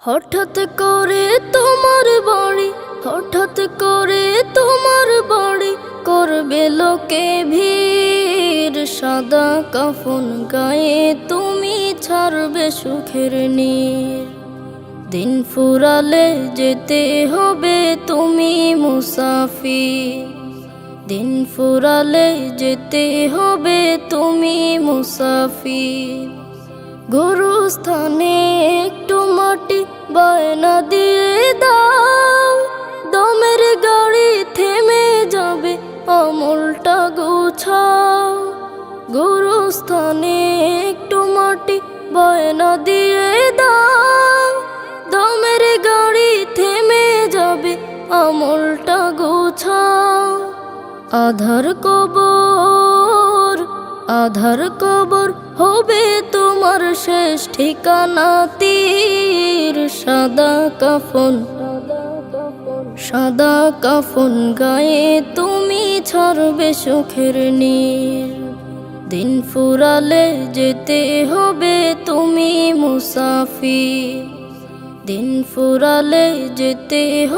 হঠাৎ করে তোমার বাড়ি, হঠাৎ করে তোমার বাড়ি, করবে লোকে ভিড়। সাদা কাফন গায়ে তুমি ছাড়বে সুখের নীর। দিন ফুরালে যেতে হবে তুমি মুসাফির। দিন ফুরালে যেতে হবে তুমি মুসাফির। গুরুস্থানে একটু মাটি বায়না দিয়ে দাও, দমের গাড়ি থেমে যাবে আমলটা গুছাও। গুরুস্থানে একটু মাটি বায়না দিয়ে দাও, দমের গাড়ি থেমে যাবে আমলটা গুছাও। আধার কবর, আধার কবর হবে তোমার শেষ ঠিকানা তীর। সাদা কাফন, সাদা কাফন গায়ে তুমি ছাড়বে সুখের নীর। দিন ফুরালে যেতে হবে তুমি মুসাফির। দিন ফুরালে যেতে হবে